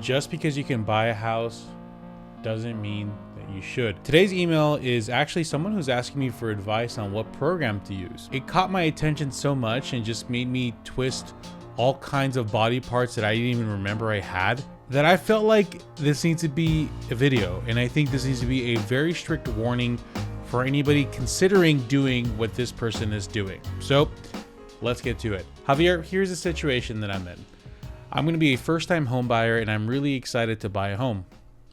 just because you can buy a house doesn't mean that you should. Today's email is actually someone who's asking me for advice on what program to use. It caught my attention so much and just made me twist all kinds of body parts that I didn't even remember I had, that I felt like this needs to be a video. And I think this needs to be a very strict warning for anybody considering doing what this person is doing. So let's get to it. Javier, here's the situation that I'm in. I'm going to be a first-time home buyer and I'm really excited to buy a home.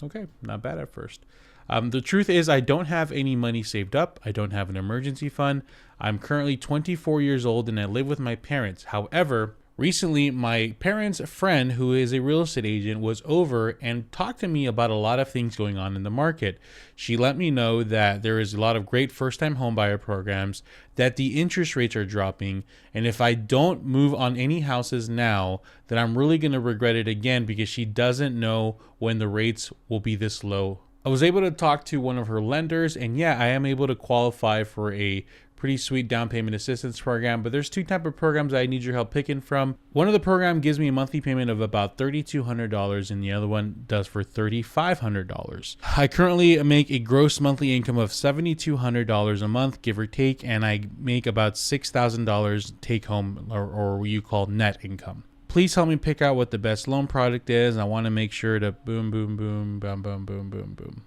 Okay, not bad at first. The truth is I don't have any money saved up. I don't have an emergency fund. I'm currently 24 years old and I live with my parents. However, recently my parents' friend, who is a real estate agent, was over and talked to me about a lot of things going on in the market. She let me know that there is a lot of great first-time homebuyer programs, that the interest rates are dropping, and if I don't move on any houses now, then I'm really going to regret it again, because she doesn't know when the rates will be this low. I was able to talk to one of her lenders, and yeah, I am able to qualify for a pretty sweet down payment assistance program, but there's two types of programs I need your help picking from. One of the program gives me a monthly payment of about $3,200 and the other one does for $3,500. I currently make a gross monthly income of $7,200 a month, give or take, and I make about $6,000 take home, or what you call net income. Please help me pick out what the best loan product is. I want to make sure to boom, boom, boom, boom, boom, boom, boom, boom.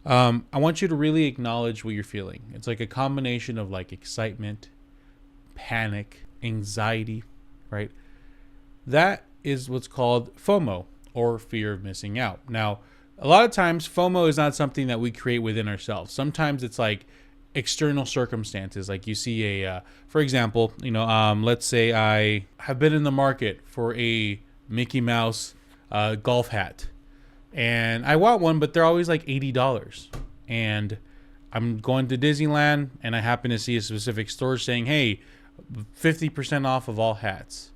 I want you to really acknowledge what you're feeling. It's like a combination of like excitement, panic, anxiety, right? That is what's called FOMO, or fear of missing out. Now, a lot of times FOMO is not something that we create within ourselves. Sometimes it's like external circumstances. Like you see for example, let's say I have been in the market for a Mickey Mouse golf hat. And I want one, but they're always like $80. And I'm going to Disneyland and I happen to see a specific store saying, hey, 50% off of all hats.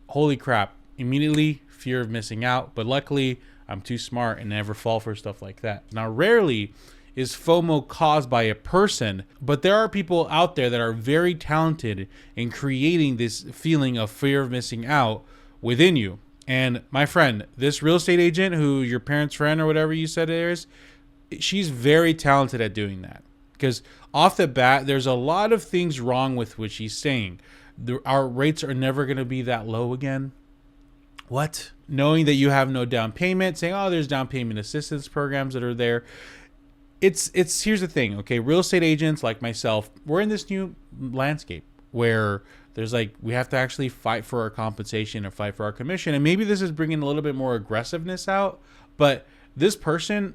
Holy crap. Immediately fear of missing out. But luckily, I'm too smart and never fall for stuff like that. Now, rarely is FOMO caused by a person, but there are people out there that are very talented in creating this feeling of fear of missing out within you. And my friend, this real estate agent who your parents' friend or whatever you said it is, she's very talented at doing that. Because off the bat, there's a lot of things wrong with what she's saying. Our rates are never going to be that low again. What? Knowing that you have no down payment, saying, oh, there's down payment assistance programs that are there. It's here's the thing, okay? Real estate agents like myself, we're in this new landscape where there's like, we have to actually fight for our compensation or fight for our commission. And maybe this is bringing a little bit more aggressiveness out, but this person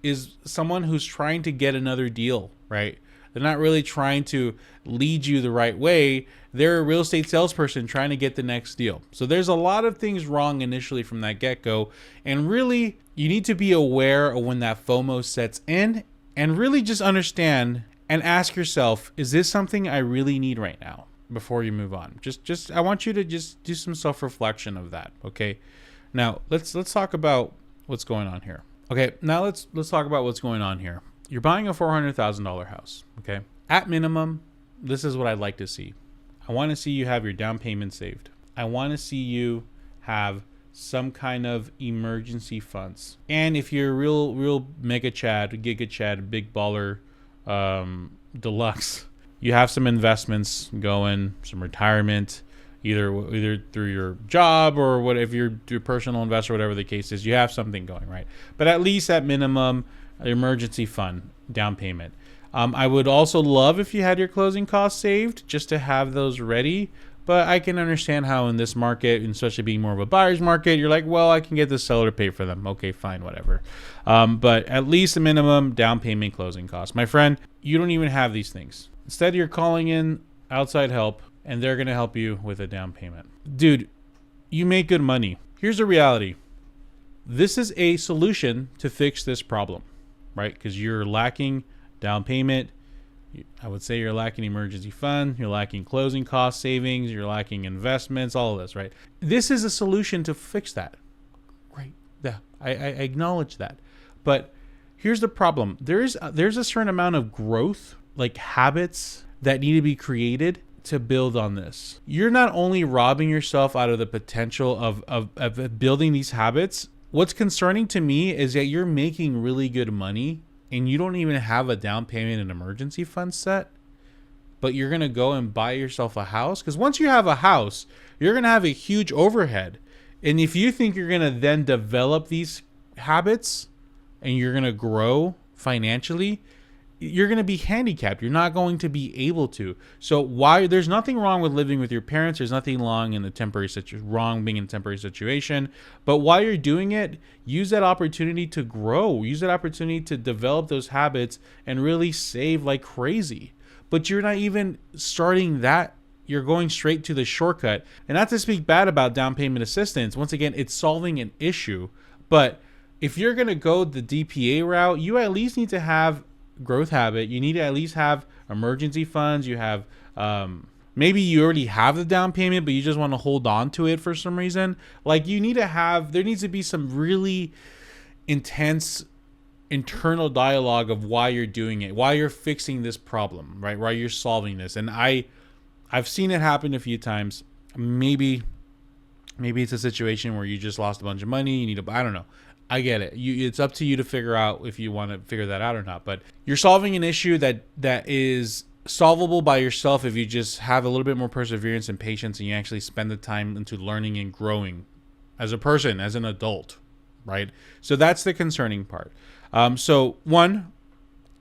is someone who's trying to get another deal, right? They're not really trying to lead you the right way. They're a real estate salesperson trying to get the next deal. So there's a lot of things wrong initially from that get-go. And really, you need to be aware of when that FOMO sets in and really just understand and ask yourself, is this something I really need right now? Before you move on, just I want you to just do some self-reflection of that. Okay, now let's talk about what's going on here. Okay, now let's talk about what's going on here. You're buying a $400,000 house. Okay, at minimum, this is what I'd like to see. I want to see you have your down payment saved. I want to see you have some kind of emergency funds. And if you're real mega Chad, giga Chad, big baller, deluxe, you have some investments going, some retirement, either through your job or whatever, your personal investor, whatever the case is, you have something going, right? But at least at minimum, emergency fund, down payment. I would also love if you had your closing costs saved just to have those ready. But I can understand how in this market, and especially being more of a buyer's market, you're like, well, I can get the seller to pay for them. Okay, fine, whatever. But at least a minimum down payment, closing costs. My friend, you don't even have these things. Instead, you're calling in outside help, and they're going to help you with a down payment. Dude, you make good money. Here's the reality. This is a solution to fix this problem, right? Because you're lacking down payment. I would say you're lacking emergency fund. You're lacking closing cost savings. You're lacking investments, all of this, right? This is a solution to fix that. Right. Yeah, I acknowledge that. But here's the problem. There's a certain amount of growth, like habits, that need to be created to build on this. You're not only robbing yourself out of the potential of building these habits, what's concerning to me is that you're making really good money and you don't even have a down payment and emergency fund set, but you're going to go and buy yourself a house. Because once you have a house, you're going to have a huge overhead. And if you think you're going to then develop these habits and you're going to grow financially, you're going to be handicapped. You're not going to be able to. So there's nothing wrong with living with your parents. There's nothing wrong in being in a temporary situation. But while you're doing it, use that opportunity to grow. Use that opportunity to develop those habits and really save like crazy. But you're not even starting that. You're going straight to the shortcut. And not to speak bad about down payment assistance. Once again, it's solving an issue. But if you're going to go the DPA route, you at least need to have growth habit. You need to at least have emergency funds. You have maybe you already have the down payment, but you just want to hold on to it for some reason. Like there needs to be some really intense internal dialogue of why you're doing it, why you're fixing this problem, right? Why you're solving this. And I've seen it happen a few times. Maybe it's a situation where you just lost a bunch of money. I don't know. I get it. It's up to you to figure out if you want to figure that out or not. But you're solving an issue that is solvable by yourself if you just have a little bit more perseverance and patience, and you actually spend the time into learning and growing as a person, as an adult, right? So that's the concerning part. So one,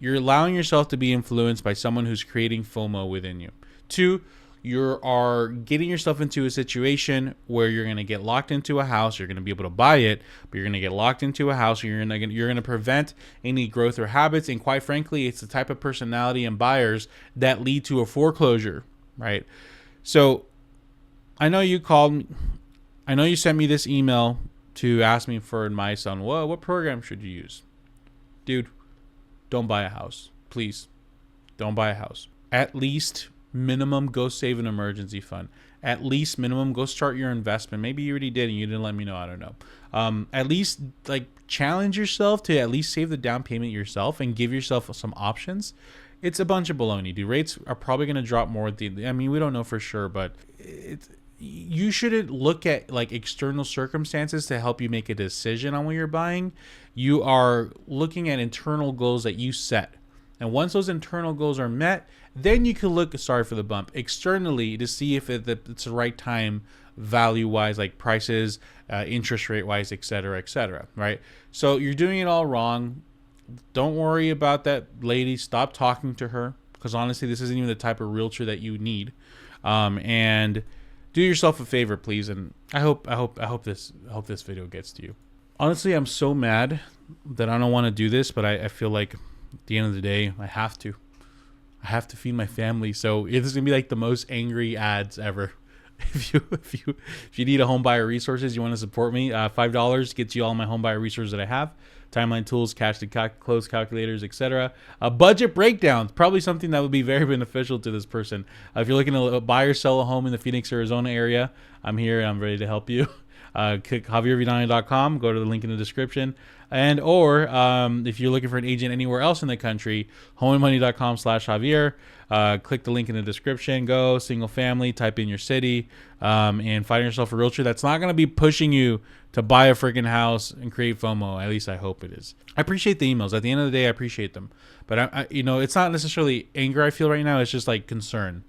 you're allowing yourself to be influenced by someone who's creating FOMO within you. Two, you are getting yourself into a situation where you're going to get locked into a house. You're going to be able to buy it, but you're going to get locked into a house. You're going to prevent any growth or habits. And quite frankly, it's the type of personality and buyers that lead to a foreclosure, right? So I know you called me. I know you sent me this email to ask me for advice on what program should you use. Dude, don't buy a house. Please, don't buy a house. At least minimum, go save an emergency fund. At least minimum, go start your investment. Maybe you already did and you didn't let me know. I don't know. At least challenge yourself to at least save the down payment yourself and give yourself some options. It's a bunch of baloney, dude. Rates are probably going to drop more. We don't know for sure, but you shouldn't look at external circumstances to help you make a decision on what you're buying. You are looking at internal goals that you set. And once those internal goals are met, then you can look, sorry for the bump, externally to see if it's the right time value-wise, like prices, interest rate-wise, et cetera, right? So you're doing it all wrong. Don't worry about that lady. Stop talking to her, because honestly, this isn't even the type of realtor that you need. And do yourself a favor, please. And I hope this video gets to you. Honestly, I'm so mad that I don't want to do this, but I feel like at the end of the day, I have to feed my family. So this is gonna be like the most angry ads ever. If you need a home buyer resources, you want to support me, $5 gets you all my home buyer resources that I have: timeline tools, cash to close calculators, etc. Budget breakdowns, probably something that would be very beneficial to this person. If you're looking to buy or sell a home in the Phoenix, Arizona area, I'm here. I'm ready to help you. Click JavierVidana.com, go to the link in the description. Or if you're looking for an agent anywhere else in the country, homeandmoney.com/Javier. Click the link in the description. Go single family, type in your city, and find yourself a realtor that's not going to be pushing you to buy a freaking house and create FOMO. At least I hope it is. I appreciate the emails. At the end of the day, I appreciate them. But I it's not necessarily anger I feel right now. It's just concern.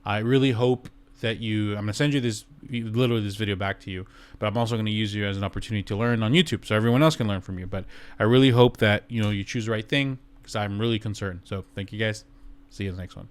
I really hope that I'm going to send you this video back to you, but I'm also going to use you as an opportunity to learn on YouTube so everyone else can learn from you. But I really hope that you choose the right thing, because I'm really concerned. So thank you guys. See you in the next one.